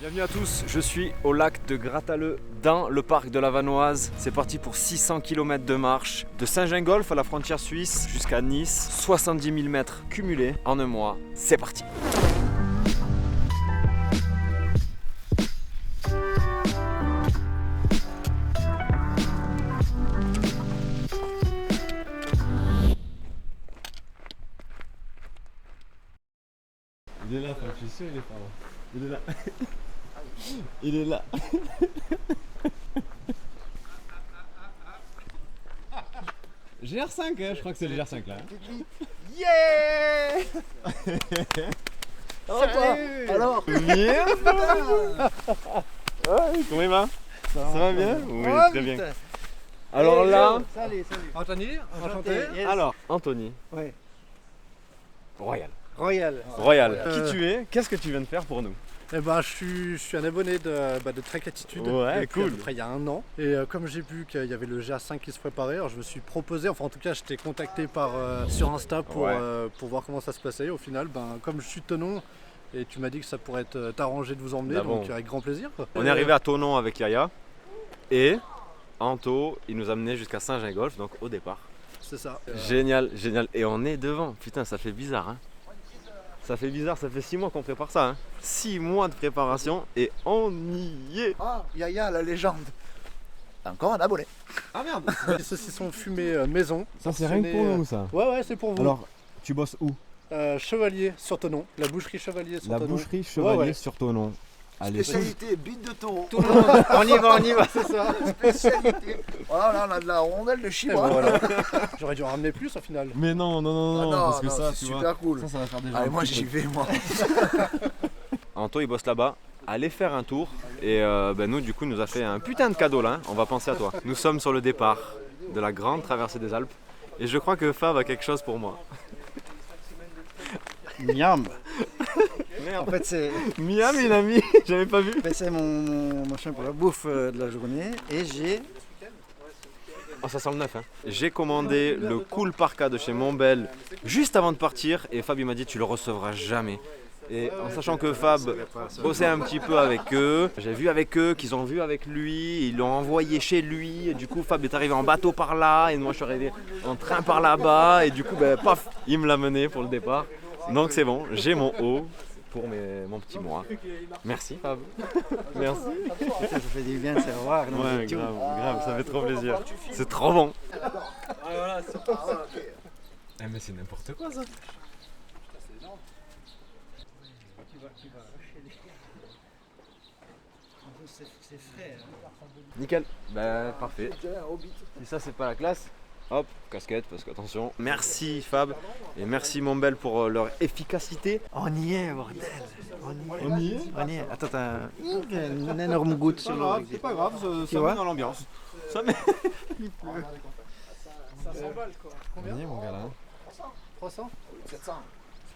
Bienvenue à tous, je suis au lac de Grattaleu dans le parc de la Vanoise. C'est parti pour 600 km de marche de Saint-Gingolph à la frontière suisse jusqu'à Nice. 70 000 mètres cumulés en un mois. C'est parti! Il est là, je suis sûr, il est pas là. Il est là. Il est là. GR5, hein, je crois que c'est le GR5 là. Yeah. Salut. Alors Bien. Comment il va? Ça va bien? Oui, très bien. Alors là, Salut. Anthony, enchanté. Yes. alors Anthony, Ouais. Royal. Royal. Qui tu es? Qu'est-ce que tu viens de faire pour nous? Eh ben, je suis un abonné de Trek Attitude Ouais, depuis à cool. peu près il y a un an. Et comme j'ai vu qu'il y avait le GA5 qui se préparait, alors je me suis proposé, enfin en tout cas je t'ai contacté sur Insta pour voir comment ça se passait. Au final, comme je suis Tenon, et tu m'as dit que ça pourrait t'arranger de vous emmener, Bah bon. donc avec grand plaisir, quoi. On est arrivé à Thonon avec Yaya et Anto, il nous a amené jusqu'à Saint-Gingolph, donc au départ. C'est ça. Génial, génial. Et on est devant. Putain, ça fait bizarre, hein. Ça fait bizarre, ça fait 6 mois qu'on prépare ça, hein. 6 mois de préparation et on y est. Ah, Yaya, la légende. Encore un abonné. Ah merde. Les saucissons fumés maison. ça c'est rien que pour nous ça. Ouais, c'est pour vous. Alors, tu bosses où? Chevalier sur Tenon, la boucherie Chevalier sur La Tenon. boucherie Chevalier Ouais. sur Thonon. Allez, Spécialité bite de taureau. On y va, c'est ça. Spécialité. Voilà, là on a de la rondelle de Et chinois. ben voilà. J'aurais dû en ramener plus au final. Mais non, parce que ça, tu c'est vois, super cool. ça va faire des gens. Allez, moi j'y vais, moi. Anto, il bosse là-bas. Allez faire un tour. Et nous, du coup, il nous a fait un putain de cadeau là. On va penser à toi. Nous sommes sur le départ de la grande traversée des Alpes. Et je crois que Fab a quelque chose pour moi. Miam. Merde. En fait, c'est Miam, il a mis. J'avais pas vu. mon machin pour la bouffe de la journée. Et j'ai. Oh, ça sent le neuf, hein. J'ai commandé le Cool Parka de chez Montbel juste avant de partir. Et Fab, il m'a dit, tu le recevras jamais. Et en sachant que Fab bossait un petit peu avec eux, j'ai vu avec eux qu'ils ont vu avec lui, ils l'ont envoyé chez lui, et du coup Fab est arrivé en bateau par là, et moi je suis arrivé en train par là-bas, et du coup paf, il me l'a mené pour le départ. Donc c'est bon, j'ai mon haut pour mon petit mois. Merci Fab. Merci. Ça fait du bien de se revoir. non, Ouais, c'est tout. grave, ça fait trop plaisir. C'est trop bon. Mais c'est n'importe quoi ça. C'est frais. Nickel. Ben parfait. Si ça c'est pas la classe, hop, casquette parce qu'attention. Merci Fab et merci Montbel pour leur efficacité. On y est, bordel. On y est? On y est. Attends, t'as une énorme goutte sur l'eau. C'est pas grave, Tu vois met dans l'ambiance. Ça met... Ça s'emballe quoi. On y est mon gars là. 300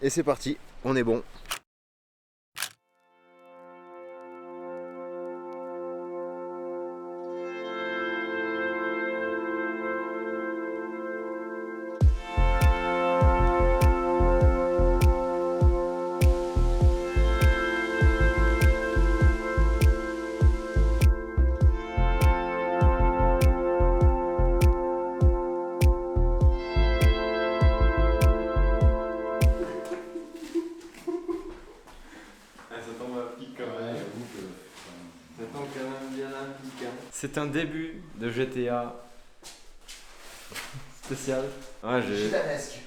Et c'est parti, on est bon. C'est un début de GTA spécial. Ouais,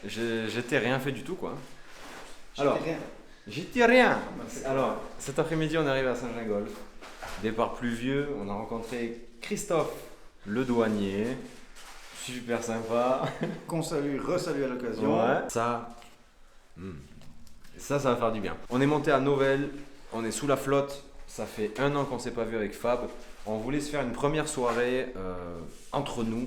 j'étais rien fait du tout quoi. Alors, j'étais rien. Alors, cet après-midi, on est arrivé à Saint-Gingolph. Départ pluvieux, on a rencontré Christophe, le douanier. Super sympa. Qu'on salue, resalue à l'occasion. Ouais. Ça va faire du bien. On est monté à Novelle, on est sous la flotte. Ça fait un an qu'on s'est pas vu avec Fab. On voulait se faire une première soirée entre nous.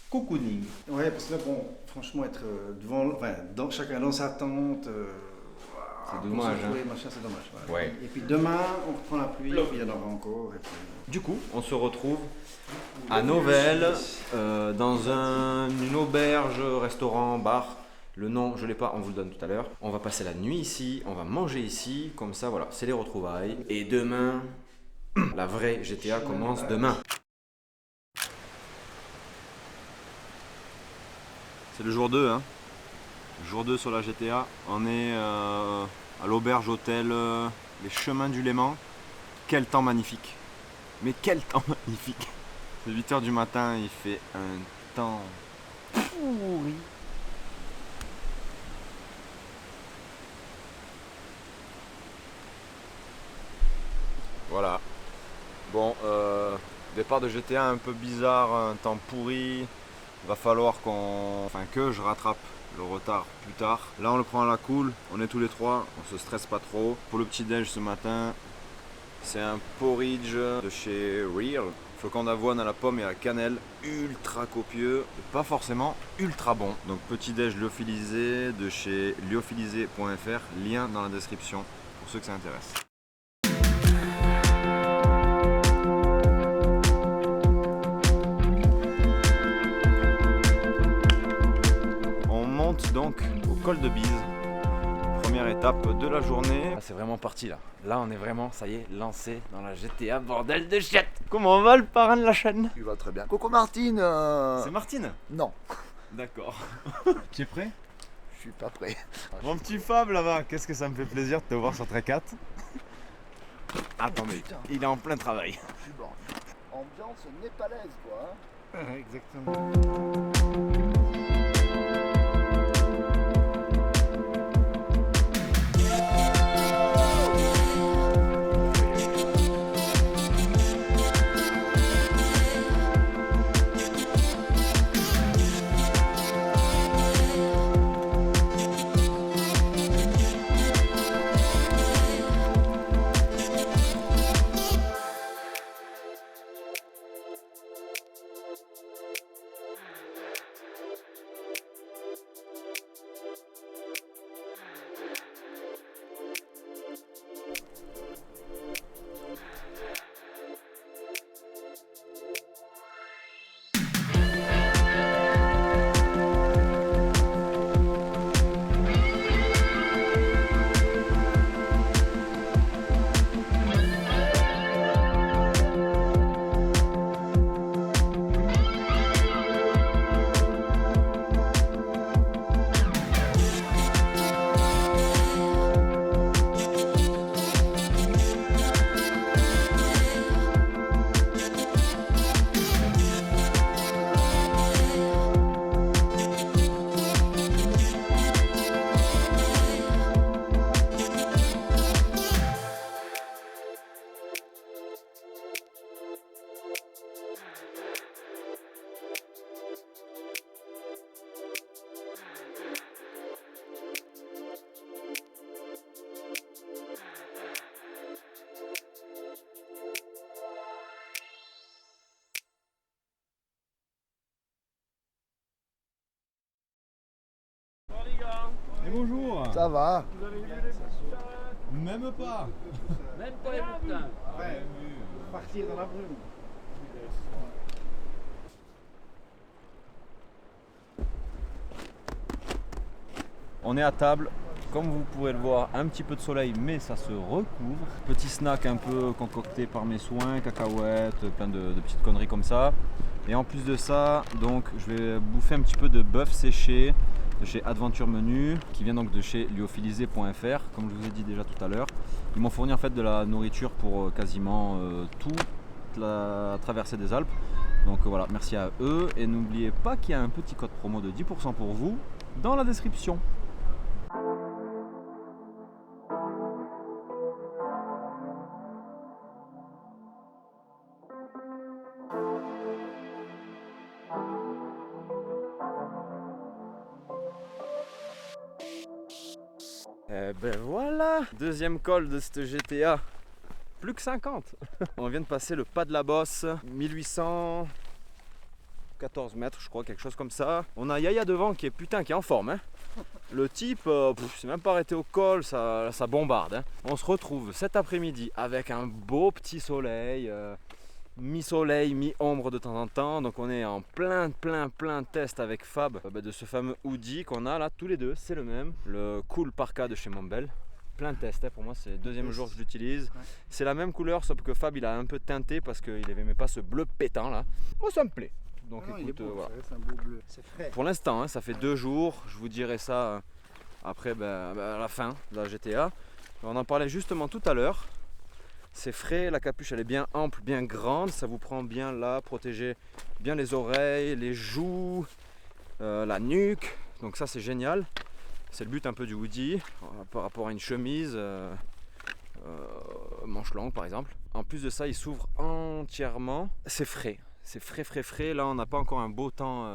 Cocooning. Ouais, parce que là, bon, franchement, être devant, enfin, chacun dans sa tente. C'est dommage, concentrer, hein. machin, c'est dommage. Voilà. Ouais. Et puis demain, on reprend la pluie, puis il y en aura encore. Et puis... Du coup, on se retrouve à Novelle, dans une auberge, restaurant, bar, Le nom, je l'ai pas, on vous le donne tout à l'heure. On va passer la nuit ici, on va manger ici, comme ça, voilà, c'est les retrouvailles. Et demain, la vraie GTA commence demain. C'est le jour 2, hein. Jour 2 sur la GTA. On est à l'auberge hôtel Les Chemins du Léman. Quel temps magnifique. Mais quel temps magnifique. C'est 8 h du matin, il fait un temps pourri. Voilà. Bon, départ de GTA un peu bizarre, un temps pourri. Va falloir que je rattrape le retard plus tard. Là on le prend à la cool, on est tous les trois, on se stresse pas trop. Pour le petit déj ce matin, c'est un porridge de chez Real. Flocon d'avoine à la pomme et à la cannelle, ultra copieux, pas forcément ultra bon. Donc petit déj lyophilisé de chez lyophilisé.fr, lien dans la description pour ceux que ça intéresse. Donc au col de Bise, première étape de la journée. C'est vraiment parti là. Là on est vraiment, ça y est, lancé dans la GTA, bordel de chiottes. Comment va le parrain de la chaîne? Tu vas très bien. Coco Martine C'est Martine? Non. D'accord. Tu es prêt? Je suis pas prêt. Mon petit Fab là-bas, qu'est-ce que ça me fait plaisir de te voir sur Trek 4. Attendez, il est en plein travail. Je suis bon. Ambiance népalaise quoi. Exactement. Et bonjour. Ça va. Même pas. Même pas les boutins. Ouais, partir dans la brume. On est à table, comme vous pouvez le voir, un petit peu de soleil, mais ça se recouvre. Petit snack un peu concocté par mes soins, cacahuètes, plein de petites conneries comme ça. Et en plus de ça, donc je vais bouffer un petit peu de bœuf séché de chez Adventure Menu, qui vient donc de chez lyophilisé.fr, comme je vous ai dit déjà tout à l'heure. Ils m'ont fourni en fait de la nourriture pour quasiment toute la traversée des Alpes. Donc voilà, merci à eux. Et n'oubliez pas qu'il y a un petit code promo de 10% pour vous dans la description. Et ben voilà, deuxième col de cette GTA, plus que 50. On vient de passer le pas de la Bosse, 1814 mètres je crois, quelque chose comme ça. On a Yaya devant qui est en forme, hein. Le type, s'est même pas arrêté au col, ça bombarde, hein. On se retrouve cet après-midi avec un beau petit soleil, mi-soleil, mi-ombre de temps en temps. Donc on est en plein test avec Fab de ce fameux hoodie qu'on a là tous les deux. C'est le même, le Cool Parka de chez Montbell. Plein test, hein. Pour moi c'est le deuxième jour que je l'utilise. Ouais. C'est la même couleur sauf que Fab il a un peu teinté parce qu'il n'aimait pas ce bleu pétant là. Moi ça me plaît. Donc non, écoute, beau, voilà. C'est un beau bleu, c'est frais. Pour l'instant, hein, ça fait 2 jours, je vous dirai ça après à la fin de la GTA. On en parlait justement tout à l'heure. C'est frais, la capuche elle est bien ample, bien grande, ça vous prend bien là, protégez bien les oreilles, les joues, la nuque. Donc ça c'est génial. C'est le but un peu du hoodie par rapport à une chemise manche longue par exemple. En plus de ça, il s'ouvre entièrement. C'est frais. C'est frais. Là, on n'a pas encore un beau temps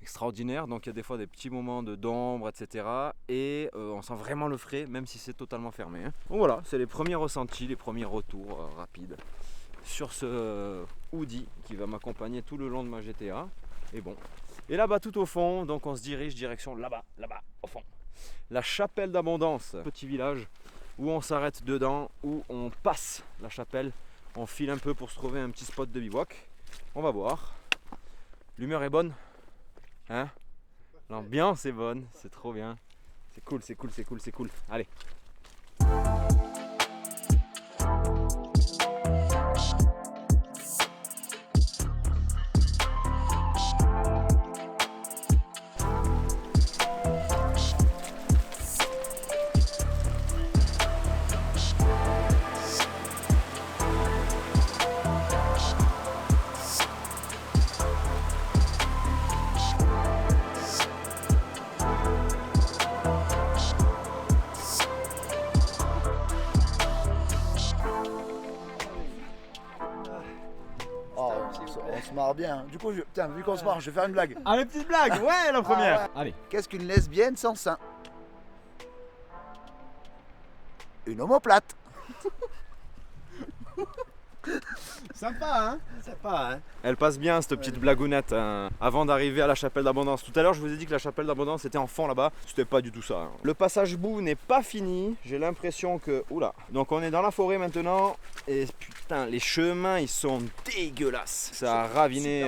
extraordinaire. Donc, il y a des fois des petits moments d'ombre, etc. Et on sent vraiment le frais, même si c'est totalement fermé. Hein. Donc voilà, c'est les premiers ressentis, les premiers retours rapides sur ce hoodie qui va m'accompagner tout le long de ma GTA. Et bon. Et là-bas, tout au fond, donc on se dirige direction là-bas, au fond. La chapelle d'Abondance, petit village où on s'arrête dedans, où on passe la chapelle. On file un peu pour se trouver un petit spot de bivouac. On va voir. L'humeur est bonne, hein? L'ambiance est bonne, c'est trop bien. C'est cool. Allez. On se marre bien. Du coup, tiens, vu qu'on se marre, je vais faire une blague. Ah, une petite blague, ouais, la première. Ouais. Allez. Qu'est-ce qu'une lesbienne sans sein? Une omoplate. Sympa, hein? Elle passe bien cette petite blagounette hein, avant d'arriver à la chapelle d'Abondance. Tout à l'heure je vous ai dit que la chapelle d'Abondance était en fond là-bas. C'était pas du tout ça. Hein. Le passage bout n'est pas fini. J'ai l'impression que... Oula. Donc on est dans la forêt maintenant. Et putain, les chemins ils sont dégueulasses. Ça a raviné...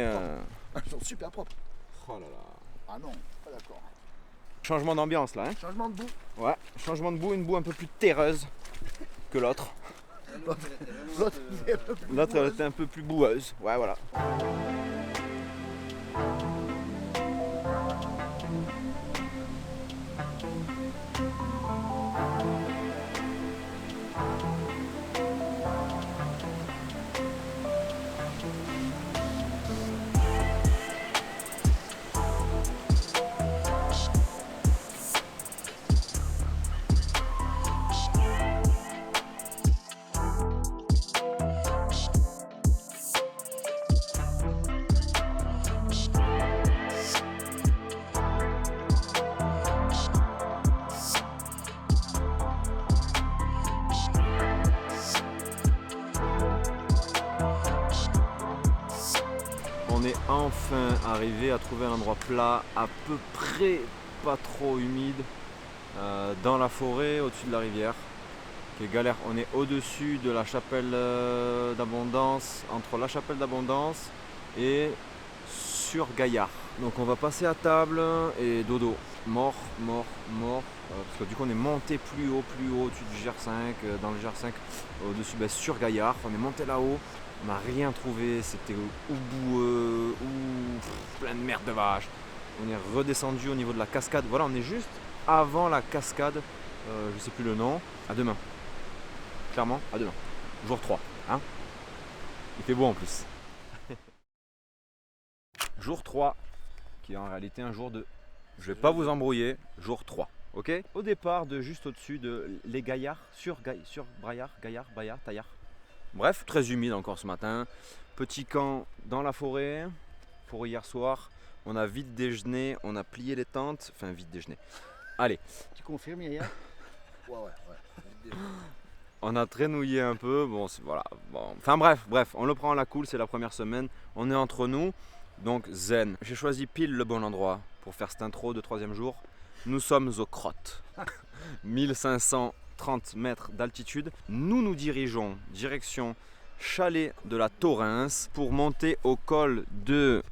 Ils sont super propres. Oh là là. Ah non, pas d'accord. Changement d'ambiance là. Hein. Changement de bout. Ouais, changement de bout, une boue un peu plus terreuse que l'autre. L'autre elle était un peu plus boueuse. Ouais, voilà. On est enfin arrivé à trouver un endroit plat, à peu près pas trop humide, dans la forêt au-dessus de la rivière. Qui est galère. On est au-dessus de la chapelle d'Abondance, entre la chapelle d'Abondance et sur Gaillard. Donc on va passer à table et dodo. Mort. Parce que du coup on est monté plus haut au-dessus du GR5, dans le GR5, au-dessus sur Gaillard. On est monté là-haut. On n'a rien trouvé, c'était ou boueux, ou plein de merde de vache. On est redescendu au niveau de la cascade. Voilà, on est juste avant la cascade, je sais plus le nom. À demain. Clairement, à demain. Jour 3. Hein, il fait beau en plus. Jour 3, qui est en réalité un jour 2. Je vais pas vous embrouiller, jour 3. Ok. Au départ, de juste au-dessus de les Gaillards, sur Braillard, Taillard. Bref, très humide encore ce matin. Petit camp dans la forêt. Pour hier soir, on a vite déjeuné, on a plié les tentes. Enfin, vite déjeuné. Allez. Tu confirmes, Yaya? Ouais. On a traînouillé un peu. Bon, voilà. Bon. Enfin bref, on le prend à la cool. C'est la première semaine. On est entre nous. Donc zen. J'ai choisi pile le bon endroit pour faire cette intro de 3e jour. Nous sommes aux Crottes. 1530 mètres d'altitude. Nous nous dirigeons direction chalet de la Torrens pour monter au col de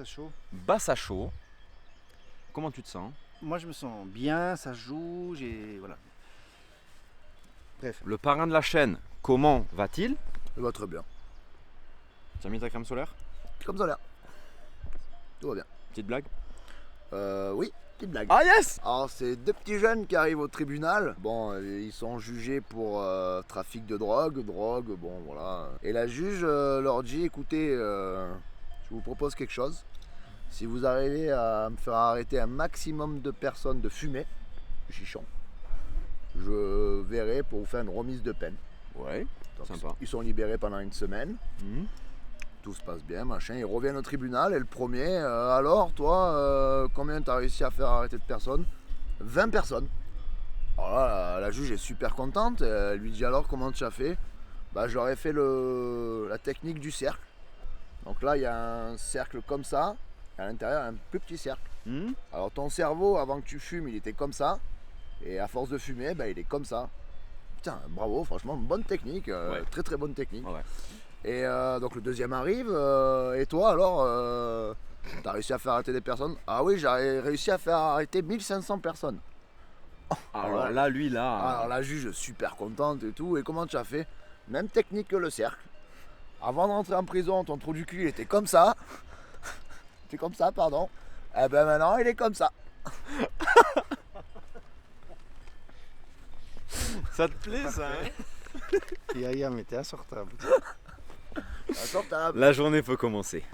chaud. Bassachaux. Comment tu te sens? Moi je me sens bien, ça joue, voilà. Bref. Le parrain de la chaîne, comment va-t-il? Il va très bien. Tu as mis ta crème solaire? Comme ça là. Tout va bien. Petite blague? Oui, petite blague. Ah yes! Alors c'est deux petits jeunes qui arrivent au tribunal. Bon, ils sont jugés pour trafic de drogue, bon voilà. Et la juge leur dit, écoutez, je vous propose quelque chose. Si vous arrivez à me faire arrêter un maximum de personnes de fumer, de chichon, je verrai pour vous faire une remise de peine. Ouais, Donc, sympa. ils sont libérés pendant une semaine. Mhm. Tout se passe bien, machin. Ils reviennent au tribunal et le premier, alors toi, combien t'as réussi à faire arrêter de personnes? 20 personnes. Alors là, la juge est super contente. Elle lui dit alors comment tu as fait? Bah, je leur ai fait la technique du cercle. Donc là, il y a un cercle comme ça. Et à l'intérieur, un plus petit cercle. Mhm. Alors ton cerveau, avant que tu fumes, il était comme ça. Et à force de fumer, bah, il est comme ça. Putain, bravo, franchement, bonne technique. Ouais. Très très bonne technique. Ouais. Et donc le deuxième arrive, et toi alors, t'as réussi à faire arrêter des personnes? Ah oui, j'ai réussi à faire arrêter 1500 personnes. Alors là, lui, là. Alors la juge super contente et tout, et comment tu as fait? Même technique que le cercle. Avant de rentrer en prison, ton trou du cul il était comme ça. C'est comme ça, pardon. Et ben maintenant il est comme ça. Ça te plaît, ça, hein? Yaya, mais t'es insortable. Insortable. La journée peut commencer.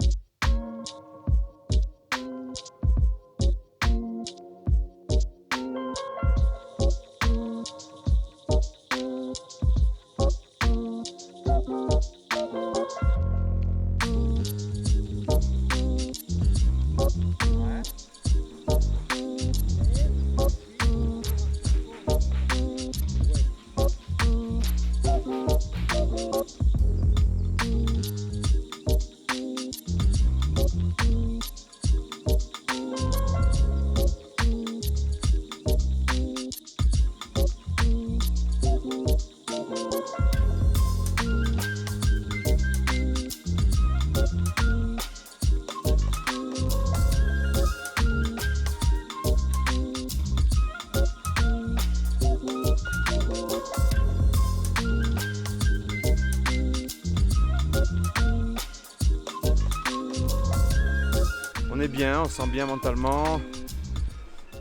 On est bien, on se sent bien mentalement.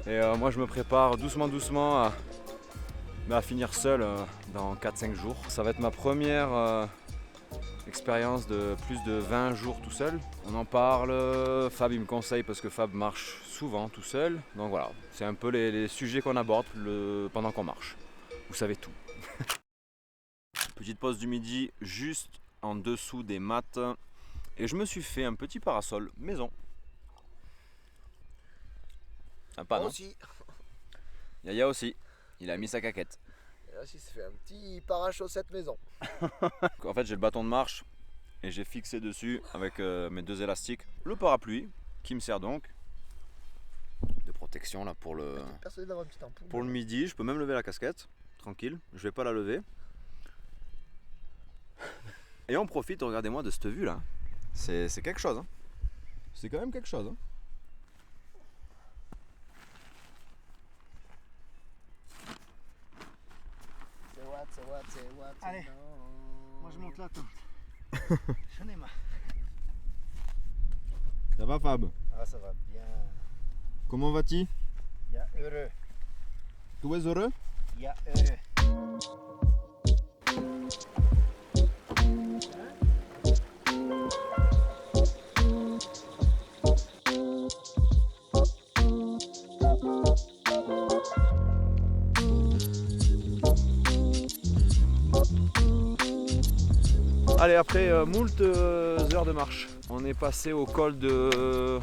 Et moi je me prépare doucement à finir seul dans 4-5 jours. Ça va être ma première expérience de plus de 20 jours tout seul. On en parle, Fab il me conseille parce que Fab marche souvent tout seul. Donc voilà, c'est un peu les sujets qu'on aborde pendant qu'on marche. Vous savez tout. Petite pause du midi juste en dessous des mattes. Et je me suis fait un petit parasol maison. Sympa, non? Aussi. Yaya aussi, il a mis sa caquette. Et là aussi, ça fait un petit parachaussette maison. En fait j'ai le bâton de marche et j'ai fixé dessus avec mes deux élastiques le parapluie qui me sert donc de protection là pour le Persuadé d'avoir une petite ampoule. pour le midi. Je peux même lever la casquette, tranquille, je vais pas la lever. Et on profite, regardez-moi de cette vue là. C'est quelque chose, hein. C'est quand même quelque chose, hein. C'est what, Allez. non. Moi je monte là, attends. J'en ai marre. Ça va Fab? Ah, ça va bien. Comment vas-tu? Il y a heureux. Tu es heureux? Il y a heureux. Allez, après moult heures de marche, on est passé au col de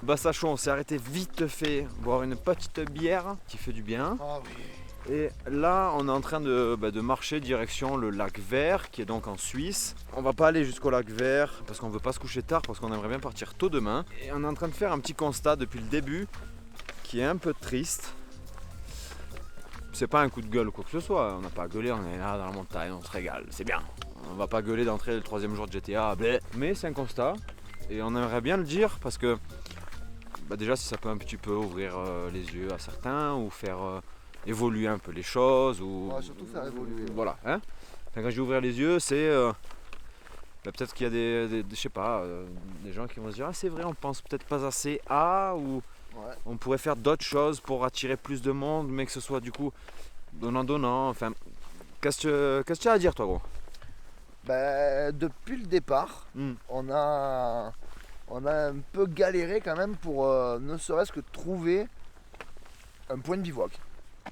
Bassachaux. On s'est arrêté vite fait boire une petite bière qui fait du bien. Ah oui. Et là on est en train de marcher direction le lac Vert qui est donc en Suisse. On va pas aller jusqu'au lac Vert parce qu'on veut pas se coucher tard, parce qu'on aimerait bien partir tôt demain. Et on est en train de faire un petit constat depuis le début qui est un peu triste. c'est pas un coup de gueule ou quoi que ce soit, on n'a pas gueulé, on est là dans la montagne, on se régale, c'est bien. On va pas gueuler d'entrer le 3e jour de GTA, bleh. Mais c'est un constat et on aimerait bien le dire parce que déjà si ça peut un petit peu ouvrir les yeux à certains ou faire évoluer un peu les choses ou On va surtout faire évoluer. voilà. Hein, enfin, quand je dis ouvrir les yeux, c'est peut-être qu'il y a je sais pas, des gens qui vont se dire ah c'est vrai on pense peut-être pas assez à ou Ouais. on pourrait faire d'autres choses pour attirer plus de monde mais que ce soit du coup donnant, enfin qu'est-ce que tu as à dire toi gros? Depuis le départ, on a un peu galéré quand même pour ne serait-ce que trouver un point de bivouac.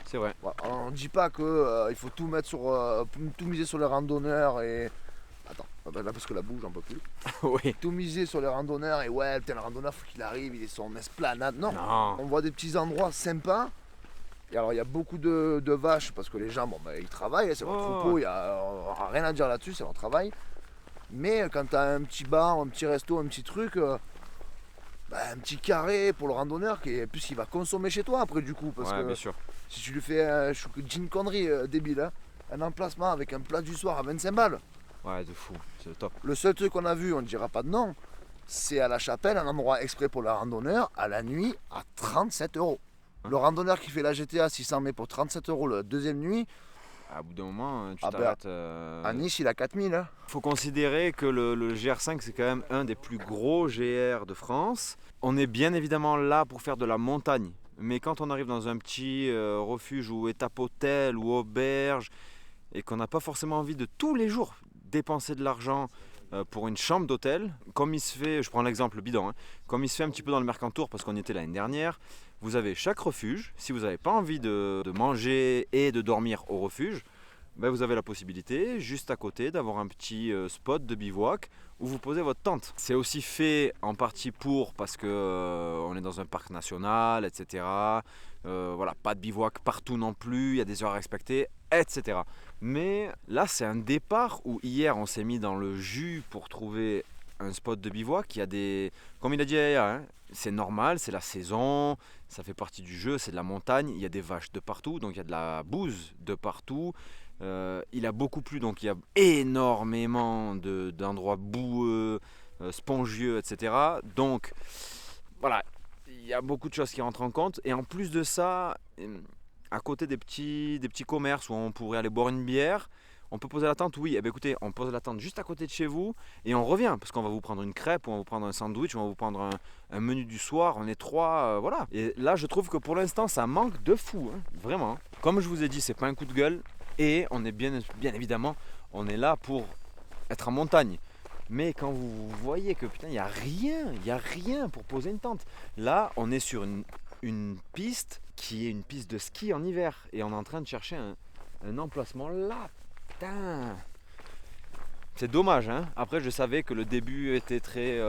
C'est vrai. Voilà, on ne dit pas qu'il faut tout mettre sur tout miser sur les randonneurs et. Attends, là parce que la bouge j'en peux plus. Oui. Tout miser sur les randonneurs et ouais putain le randonneur faut qu'il arrive, il est sur une esplanade. Non. Non. On voit des petits endroits sympas. Et alors il y a beaucoup de vaches parce que les gens ils travaillent, c'est leur troupeau, il n'y a rien à dire là-dessus, c'est leur travail. Mais quand tu as un petit bar, un petit resto, un petit truc, un petit carré pour le randonneur qui va consommer chez toi après du coup. Parce Ouais, que bien sûr. si tu lui fais une connerie débile, hein, un emplacement avec un plat du soir à 25 balles. Ouais, de fou, c'est le top. Le seul truc qu'on a vu, on ne dira pas de nom, c'est à la Chapelle, un endroit exprès pour le randonneur, à la nuit, à 37 €. Le randonneur qui fait la GTA 600 mètres pour 37 € la deuxième nuit, À bout d'un moment, tu Ah t'arrêtes. à Nice il a 4000. Hein. Faut considérer que le GR5 c'est quand même un des plus gros GR de France. On est bien évidemment là pour faire de la montagne. Mais quand on arrive dans un petit refuge ou étape hôtel ou auberge et qu'on n'a pas forcément envie de tous les jours dépenser de l'argent pour une chambre d'hôtel, comme il se fait, je prends l'exemple bidon, hein, comme il se fait un petit peu dans le Mercantour parce qu'on y était l'année dernière, vous avez chaque refuge, si vous n'avez pas envie de manger et de dormir au refuge, vous avez la possibilité, juste à côté, d'avoir un petit spot de bivouac où vous posez votre tente. C'est aussi fait en partie parce que on est dans un parc national, etc. Voilà, pas de bivouac partout non plus, il y a des heures à respecter, etc. Mais là, c'est un départ où hier, on s'est mis dans le jus pour trouver un spot de bivouac. Il y a des, comme il a dit Yaya, hein, c'est normal, c'est la saison, ça fait partie du jeu, c'est de la montagne, il y a des vaches de partout, donc il y a de la bouse de partout. Il a beaucoup plu, donc il y a énormément d'endroits boueux, spongieux, etc. Donc voilà, il y a beaucoup de choses qui rentrent en compte. Et en plus de ça, à côté des petits commerces où on pourrait aller boire une bière, on peut poser la tente. Oui, eh bien, écoutez, on pose la tente juste à côté de chez vous et on revient parce qu'on va vous prendre une crêpe, ou on va vous prendre un sandwich, ou on va vous prendre un menu du soir. On est trois, voilà. Et là, je trouve que pour l'instant, ça manque de fou, hein, vraiment. Comme je vous ai dit, c'est pas un coup de gueule. Et on est bien évidemment, on est là pour être en montagne. Mais quand vous voyez que putain, il n'y a rien pour poser une tente. Là, on est sur une piste qui est une piste de ski en hiver. Et on est en train de chercher un emplacement là. Putain. C'est dommage, hein. Après, je savais que le début était très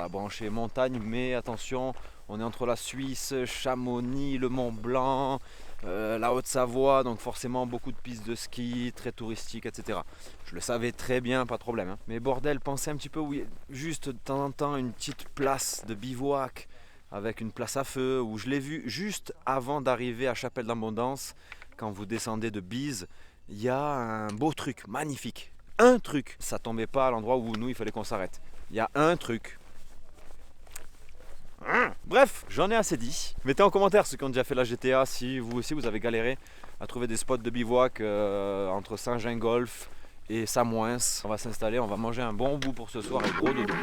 branché montagne. Mais attention, on est entre la Suisse, Chamonix, le Mont Blanc, la Haute-Savoie, donc forcément beaucoup de pistes de ski, très touristiques, etc. Je le savais très bien, pas de problème. Hein. Mais bordel, pensez un petit peu, oui, juste de temps en temps une petite place de bivouac avec une place à feu, où je l'ai vu juste avant d'arriver à Chapelle d'Abondance, quand vous descendez de Bise, il y a un beau truc, magnifique. Un truc, ça tombait pas à l'endroit où nous, il fallait qu'on s'arrête. Il y a un truc. Bref, j'en ai assez dit. Mettez en commentaire ceux qui ont déjà fait la GTA si vous aussi vous avez galéré à trouver des spots de bivouac entre Saint-Gingolph et Samoëns. On va s'installer, on va manger un bon bout pour ce soir et gros dodo.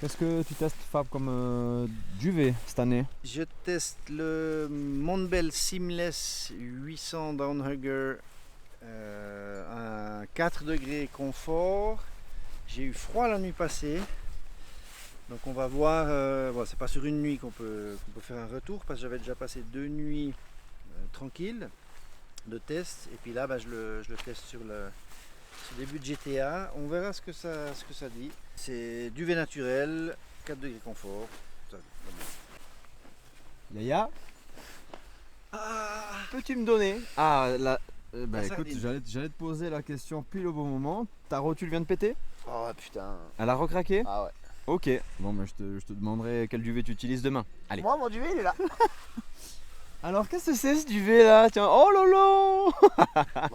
Qu'est-ce que tu testes, Fab, comme duvet cette année? Je teste le Montbell Seamless 800 Downhugger, à 4 degrés confort. J'ai eu froid la nuit passée, donc on va voir. C'est pas sur une nuit qu'on peut faire un retour parce que j'avais déjà passé 2 nuits tranquilles. de test. Et puis là, je le teste sur le début de GTA. On verra ce que ça dit. C'est duvet naturel, 4 degrés confort. Yaya, peux-tu me donner La écoute, sardine. j'allais te poser la question pile au bon moment. Ta rotule vient de péter? Oh putain. Elle a recraqué? Ah ouais. Ok. Bon, je te demanderai quel duvet tu utilises demain. Allez. Moi, mon duvet, il est là. Alors, qu'est-ce que c'est ce duvet là? Tiens, oh lolo!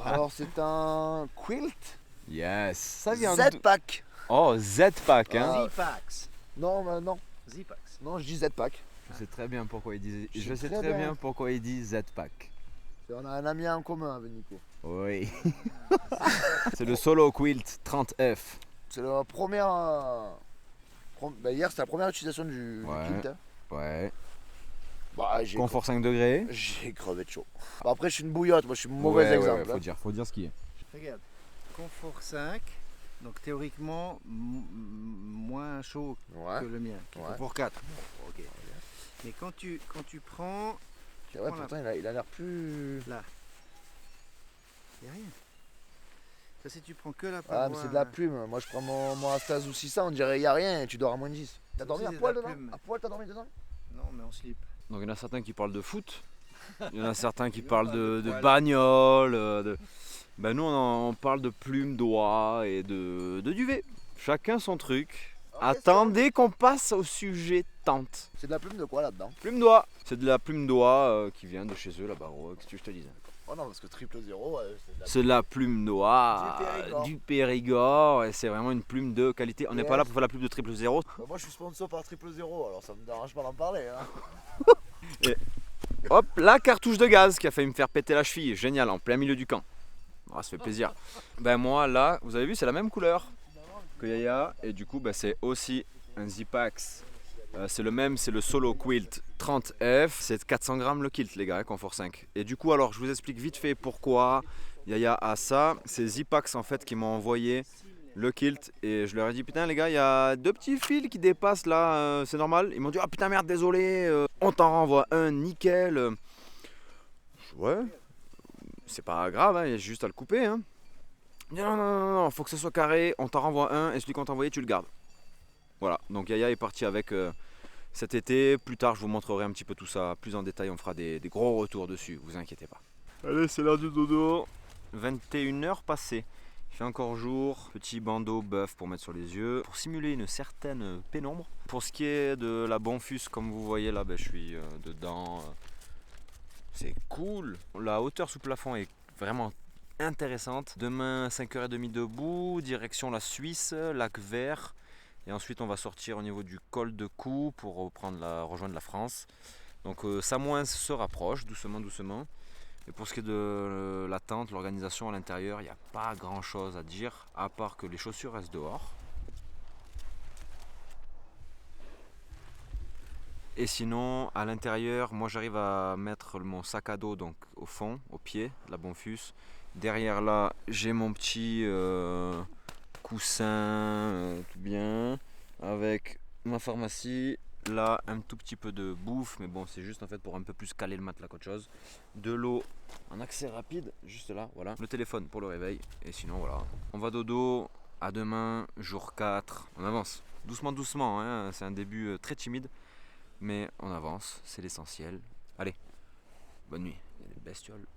Alors, c'est un quilt Yes. Ça vient Z-Pack. Oh, Z-Pack, hein. Ah. Z-Pax. Non. Z-Pax. Non, je dis Z-Pack. Je sais très bien pourquoi il dit. Je Je sais sais très très bien. bien pourquoi il dit Z-Pack. On a un ami en commun avec Nico. Oui. C'est le Solo Quilt 30F. C'est la première. Hier, c'était la première utilisation du Ouais. quilt. Hein. Ouais. Bah, Confort 5 degrés. j'ai crevé de chaud. Bah, après, je suis une bouillotte, moi, je suis mauvais exemple. hein. Faut dire ce qui est. Regarde, confort 5, donc théoriquement moins chaud Ouais. que le mien, qui est Ouais. confort 4. Bon, ok. Mais quand tu prends, Et ouais, pourtant, il a l'air plus. il n'y a rien. Ça, si tu prends que la Ah, paroi. mais c'est de la plume. Moi, je prends mon Astazou 600, on dirait y a rien et tu dors à moins de 10. T'as dormi Si, à c'est de poil la dedans plume. À poil, t'as dormi dedans Non, mais on slip. Donc il y en a certains qui parlent de foot. Il y en a certains qui parlent de bagnole. Ben nous on parle de plumes d'oie et de duvet. Chacun son truc. Attendez qu'on passe au sujet tente. C'est de la plume de quoi là-dedans Plume d'oie. C'est de la plume d'oie qui vient de chez eux là-bas. Qu'est-ce que je te dise? Oh non, parce que triple 0, c'est de la C'est de la plume d'oie Du Périgord. du Périgord et c'est vraiment une plume de qualité. On n'est pas là pour faire la plume de triple 0. Bah, moi, je suis sponsor par triple 0, alors ça me dérange pas d'en parler. Hein. Hop, la cartouche de gaz qui a failli me faire péter la cheville. Génial, en plein milieu du camp. Ah, ça fait plaisir. Ben moi là, vous avez vu, c'est la même couleur que Yaya. Et du coup, c'est aussi un Zipax. C'est le même, c'est le Solo Quilt 30F. C'est 400 grammes le kilt, les gars, confort 5. Et du coup, alors, je vous explique vite fait pourquoi Yaya a ça. C'est Zipax en fait qui m'a envoyé le kilt et je leur ai dit putain les gars, il y a 2 petits fils qui dépassent là, c'est normal. Ils m'ont dit ah putain merde, désolé, on t'en renvoie un, nickel. Ouais, c'est pas grave, il y a juste à le couper. Hein. Non, faut que ça soit carré, on t'en renvoie un et celui qu'on t'a envoyé tu le gardes. Voilà, donc Yaya est parti avec cet été. Plus tard je vous montrerai un petit peu tout ça plus en détail, on fera des gros retours dessus, vous inquiétez pas. Allez, c'est l'heure du dodo. 21h passées. Il fait encore jour, petit bandeau bœuf pour mettre sur les yeux, pour simuler une certaine pénombre. Pour ce qui est de la Bonfus, comme vous voyez là, je suis dedans. C'est cool. La hauteur sous plafond est vraiment intéressante. Demain 5h30 debout, direction la Suisse, lac vert. Et ensuite on va sortir au niveau du col de Cou pour rejoindre la France. Donc Samoins se rapproche doucement. Et pour ce qui est de la tente, l'organisation à l'intérieur, il n'y a pas grand chose à dire, à part que les chaussures restent dehors. Et sinon, à l'intérieur, moi j'arrive à mettre mon sac à dos donc, au fond, au pied de la Bonfus. Derrière là, j'ai mon petit coussin tout bien, avec ma pharmacie. Là, un tout petit peu de bouffe, mais bon, c'est juste en fait pour un peu plus caler le matelas qu'autre chose. De l'eau en accès rapide, juste là, voilà. Le téléphone pour le réveil, et sinon voilà. On va dodo, à demain, jour 4. On avance, doucement, hein. C'est un début très timide, mais on avance, c'est l'essentiel. Allez, bonne nuit, les bestioles.